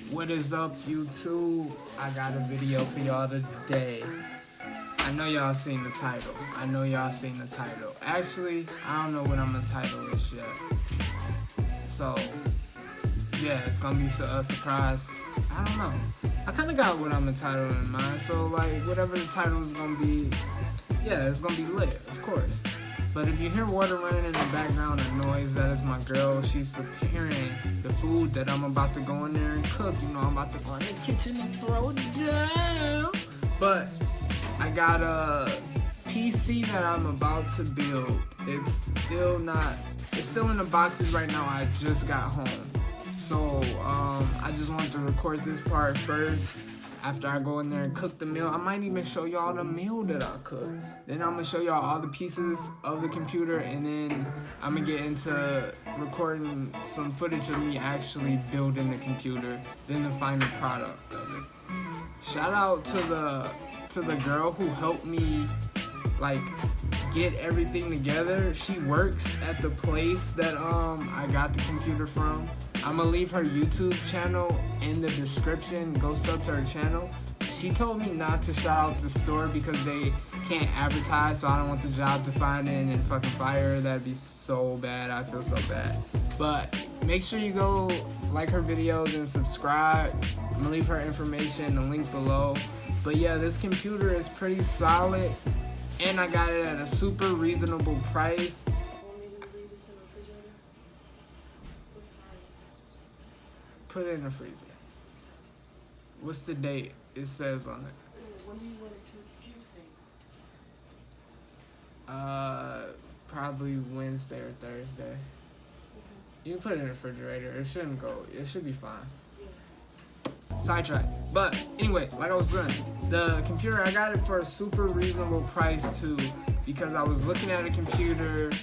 What is up, YouTube? I got a video for y'all today. I know y'all seen the title. Actually, I don't know what I'm gonna title this yet. So, yeah, it's gonna be a surprise. I don't know. I kind of got what I'm gonna title in mind. So, like, whatever the title is gonna be, yeah, it's gonna be lit, of course. But if you hear water running in the background or noise, that is my girl. She's preparing the food that I'm about to go in there and cook. You know, I'm about to go in the kitchen and throw it down. But I got a PC that I'm about to build. It's still in the boxes right now. I just got home. So I just wanted to record this part first. After I go in there and cook the meal, I might even show y'all the meal that I cook. Then I'm gonna show y'all all the pieces of the computer, and then I'm gonna get into recording some footage of me actually building the computer, then the final product of it. Shout out to the girl who helped me like get everything together. She works at the place that I got the computer from. I'm gonna leave her YouTube channel in the description. Go sub to her channel. She told me not to shout out the store because they can't advertise, so I don't want the job to find it and fucking fire her. That'd be so bad. I feel so bad. But make sure you go like her videos and subscribe. I'm gonna leave her information in the link below. But yeah, this computer is pretty solid, and I got it at a super reasonable price. Put it in the freezer. What's the date it says on it? When do you want it Tuesday? Probably Wednesday or Thursday. Okay. You can put it in the refrigerator. It shouldn't go. It should be fine. Yeah. Sidetrack. But anyway, like I was saying, the computer, I got it for a super reasonable price too, because I was looking at a computer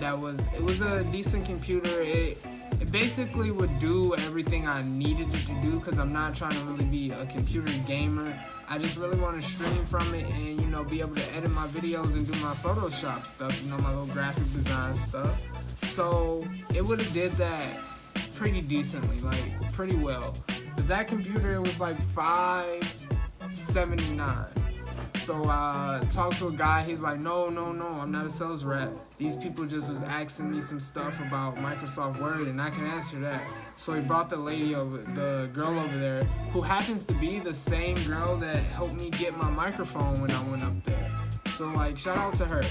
it was a decent computer. It basically would do everything I needed it to do, because I'm not trying to really be a computer gamer. I just really want to stream from it and, you know, be able to edit my videos and do my Photoshop stuff, you know, my little graphic design stuff. So it would have did that pretty decently, like pretty well. But that computer, it was like $579. So I talked to a guy. He's like, no, I'm not a sales rep. These people just was asking me some stuff about Microsoft Word, and I can answer that. So he brought the girl over there, who happens to be the same girl that helped me get my microphone when I went up there. So like, shout out to her.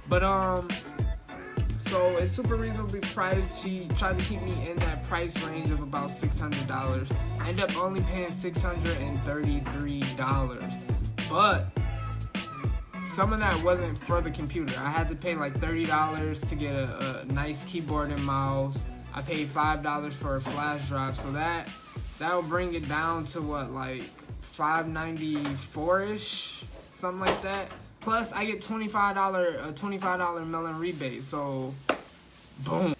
But so it's super reasonably priced. She tried to keep me in that price range of about $600. I ended up only paying $633. But some of that wasn't for the computer. I had to pay like $30 to get a nice keyboard and mouse. I paid $5 for a flash drive, so that'll bring it down to what, like $594-ish, something like that. Plus, I get a $25 mail-in rebate. So, boom.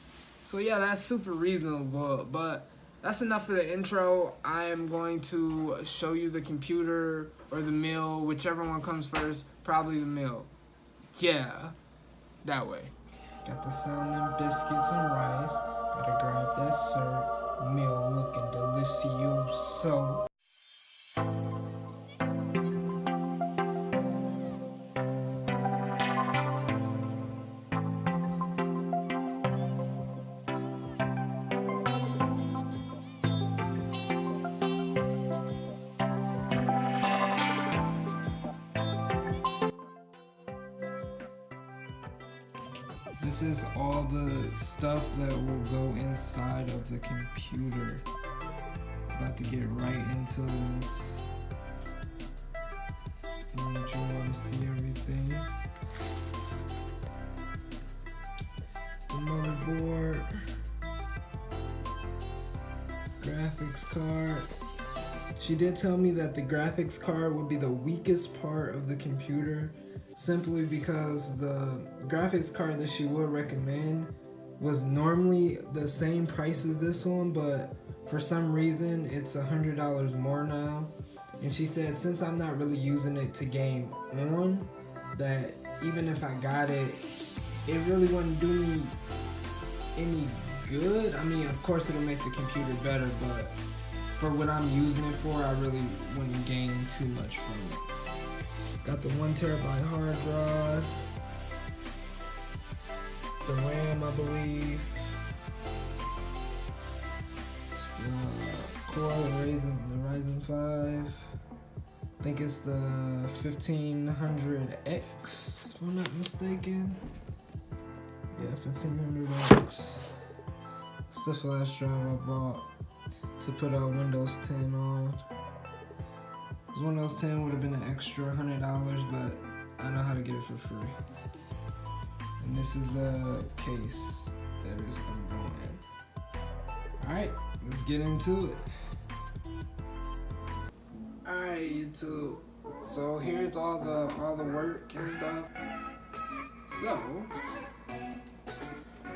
So yeah, that's super reasonable. But that's enough for the intro. I am going to show you the computer or the meal, whichever one comes first. Probably the meal. Yeah, that way. Got the salmon, biscuits, and rice. Gotta grab that syrup. Meal looking delicioso. This is all the stuff that will go inside of the computer. About to get right into this. I need you all to see everything. The motherboard. Graphics card. She did tell me that the graphics card would be the weakest part of the computer, simply because the graphics card that she would recommend was normally the same price as this one, but for some reason it's $100 more now. And she said since I'm not really using it to game on, that even if I got it, it really wouldn't do me any good. I mean, of course it'll make the computer better, but for what I'm using it for, I really wouldn't gain too much from it. Got the 1 terabyte hard drive. It's the RAM, I believe. It's the Core Ryzen 5. I think it's the 1500X, if I'm not mistaken. Yeah, 1500X. It's the flash drive I bought to put Windows 10 on. This Windows 10 would have been an extra $100, but I know how to get it for free. And this is the case that it's gonna go in. Alright, let's get into it. Alright, YouTube. So here's all the work and stuff. So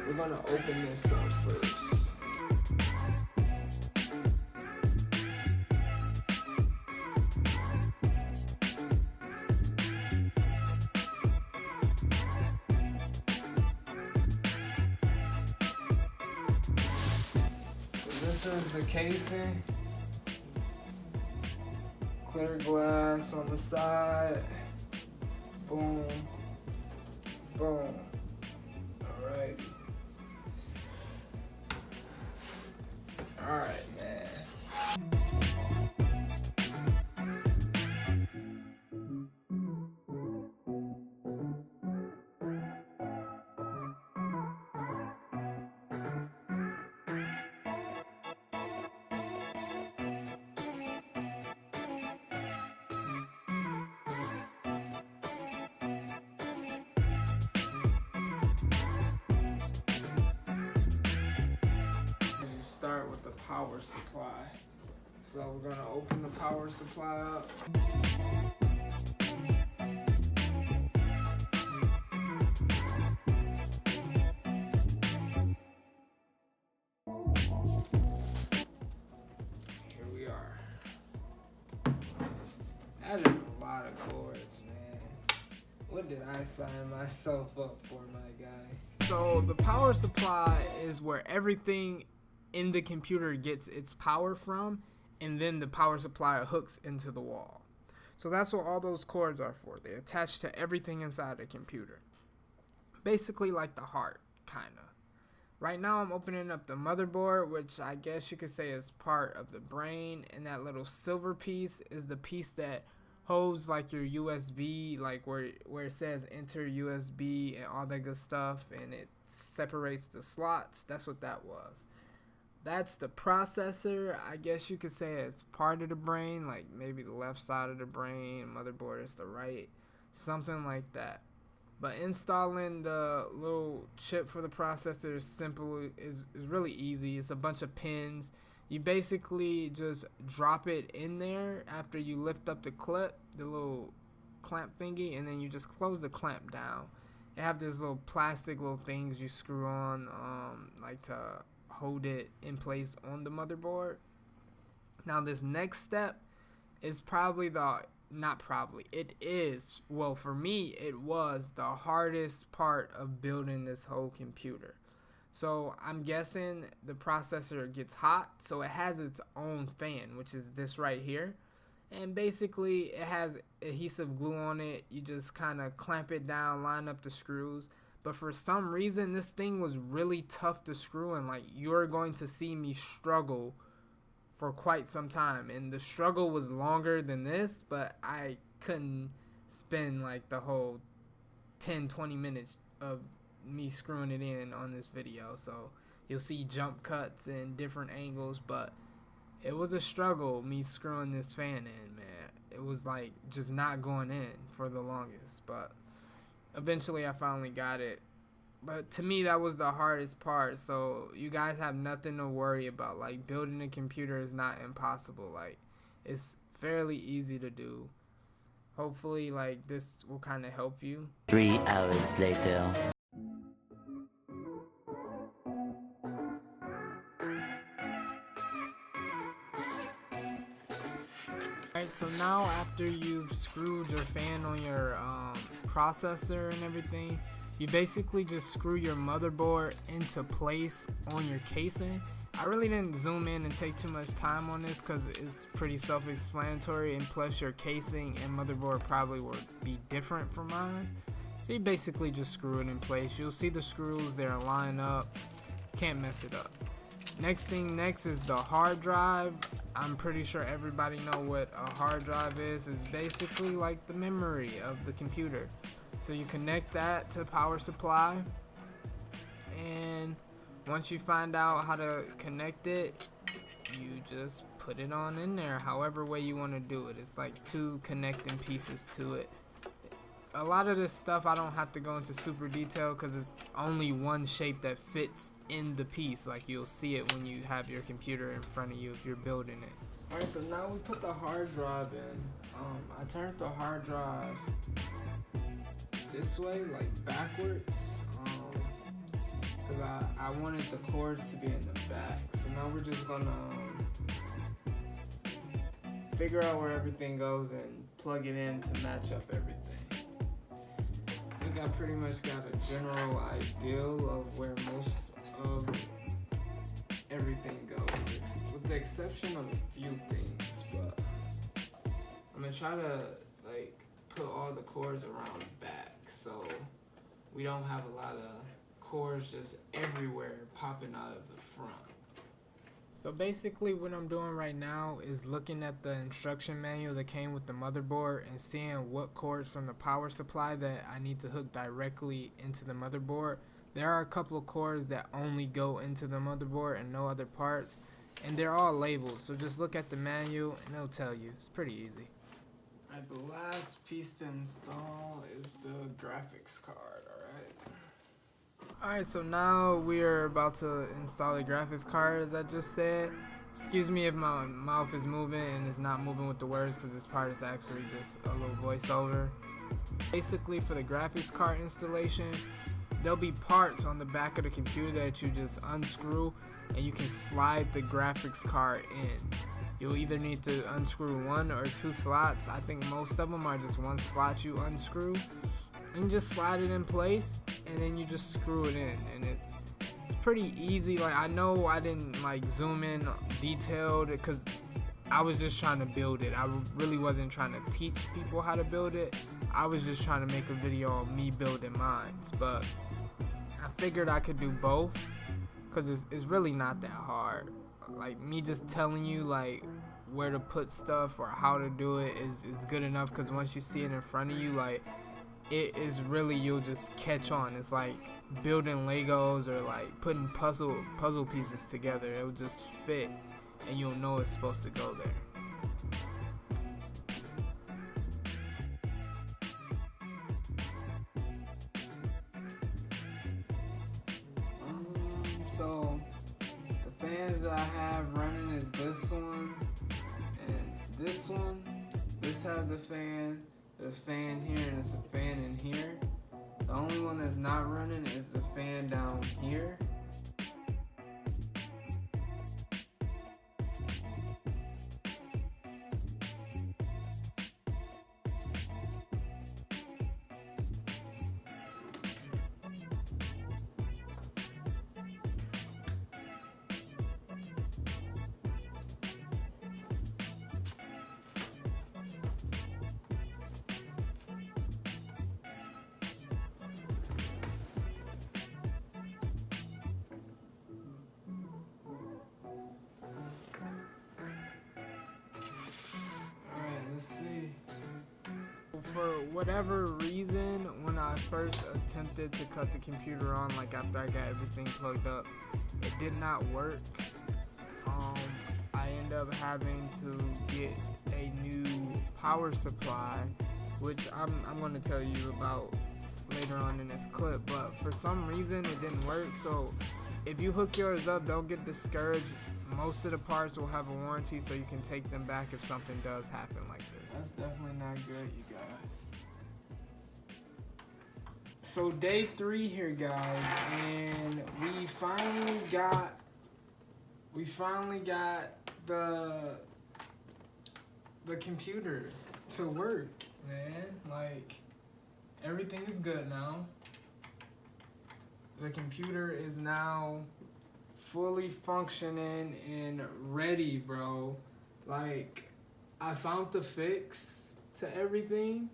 we're gonna open this up first. This is the casing. Clear glass on the side. Boom. Boom. Alright. Alright, man. Start with the power supply. So we're gonna open the power supply up. Here we are. That is a lot of cords, man. What did I sign myself up for, my guy? So the power supply is where everything in the computer gets its power from, and then the power supply hooks into the wall. So that's what all those cords are for. They attach to everything inside the computer. Basically like the heart, kinda. Right now I'm opening up the motherboard, which I guess you could say is part of the brain, and that little silver piece is the piece that holds like your USB, like where it says enter USB and all that good stuff, and it separates the slots. That's what that was. That's the processor. I guess you could say it's part of the brain, like maybe the left side of the brain, motherboard is the right, something like that. But installing the little chip for the processor is really easy. It's a bunch of pins. You basically just drop it in there after you lift up the clip, the little clamp thingy, and then you just close the clamp down. You have these little plastic little things you screw on, like to hold it in place on the motherboard. Now this next step is probably it is, well, for me it was the hardest part of building this whole computer. So I'm guessing the processor gets hot, so it has its own fan, which is this right here, and basically it has adhesive glue on it. You just kind of clamp it down, line up the screws. But for some reason, this thing was really tough to screw, and like you're going to see me struggle for quite some time. And the struggle was longer than this, but I couldn't spend like the whole 10-20 minutes of me screwing it in on this video. So you'll see jump cuts and different angles, but it was a struggle me screwing this fan in, man. It was like just not going in for the longest, but eventually I finally got it. But to me that was the hardest part. So you guys have nothing to worry about. Like building a computer is not impossible. Like it's fairly easy to do. Hopefully like this will kind of help you. 3 hours later. Alright, so now after you've screwed your fan on your processor and everything, you basically just screw your motherboard into place on your casing, I really didn't zoom in and take too much time on this because it's pretty self-explanatory, and plus your casing and motherboard probably will be different from mine. So you basically just screw it in place. You'll see the screws, they're lined up, can't mess it up. Next is the hard drive. I'm pretty sure everybody know what a hard drive is. It's basically like the memory of the computer. So you connect that to the power supply, and once you find out how to connect it, you just put it on in there however way you want to do it. It's like 2 connecting pieces to it. A lot of this stuff I don't have to go into super detail because it's only one shape that fits in the piece. Like you'll see it when you have your computer in front of you if you're building it. Alright, so now we put the hard drive in. I turned the hard drive this way, like backwards, because I wanted the cords to be in the back. So now we're just gonna figure out where everything goes and plug it in to match up everything. I think I pretty much got a general idea of where most of everything goes, with the exception of a few things, but I'm gonna try to like put all the cords around the back so we don't have a lot of cords just everywhere popping out of the front. So basically what I'm doing right now is looking at the instruction manual that came with the motherboard and seeing what cords from the power supply that I need to hook directly into the motherboard. There are a couple of cords that only go into the motherboard and no other parts, and they're all labeled, so just look at the manual and it'll tell you. It's pretty easy. Alright, the last piece to install is the graphics card, alright? Alright, so now we're about to install the graphics card, as I just said. Excuse me if my mouth is moving and it's not moving with the words, because this part is actually just a little voiceover. Basically, for the graphics card installation, there'll be parts on the back of the computer that you just unscrew and you can slide the graphics card in. You'll either need to unscrew 1 or 2 slots. I think most of them are just 1 slot you unscrew. And you just slide it in place and then you just screw it in, and it's pretty easy. Like, I know I didn't like zoom in detailed because I was just trying to build it. I really wasn't trying to teach people how to build it. I was just trying to make a video of me building mine, but I figured I could do both because it's really not that hard. Like, me just telling you like where to put stuff or how to do it is good enough, because once you see it in front of you, like, it is really, you'll just catch on. It's like building Legos or like putting puzzle pieces together. It'll just fit and you'll know it's supposed to go there. So the fans that I have running is this one and this one. This has a fan. There's a fan here and there's a fan in here. The only one that's not running is the fan down here. Let's see. For whatever reason, when I first attempted to cut the computer on, like after I got everything plugged up, it did not work. I ended up having to get a new power supply, which I'm going to tell you about later on in this clip, but for some reason it didn't work. So if you hook yours up, don't get discouraged. Most of the parts will have a warranty, so you can take them back if something does happen like this. That's definitely not good, you guys. So day 3 here, guys, and we finally got the computer to work, man. Like, everything is good now. The computer is now fully functioning and ready, bro. Like, I found the fix to everything,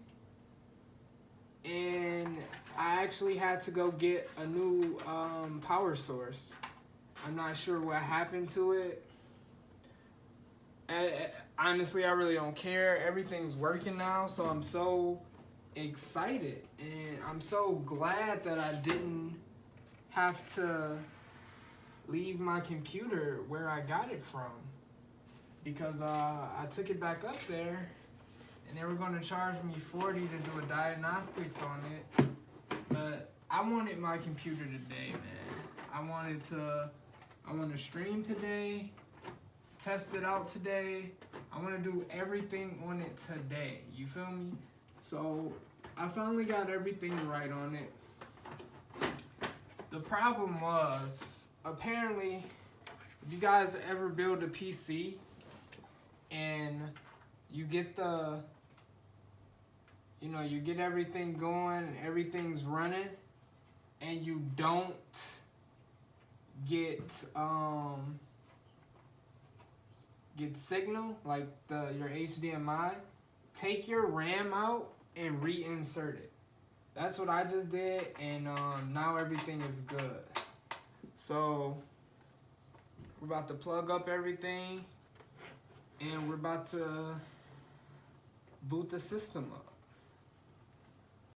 and I actually had to go get a new power source. I'm not sure what happened to it. Honestly, I really don't care. Everything's working now, so I'm so excited, and I'm so glad that I didn't have to leave my computer where I got it from, because I took it back up there and they were going to charge me $40 to do a diagnostics on it. But I wanted my computer today, man. I want to stream today, test it out today. I want to do everything on it today. You feel me? So I finally got everything right on it. The problem was, apparently, if you guys ever build a PC and you get you get everything going, everything's running, and you don't get signal, like your HDMI, take your RAM out and reinsert it. That's what I just did, and now everything is good. So we're about to plug up everything, and we're about to boot the system up.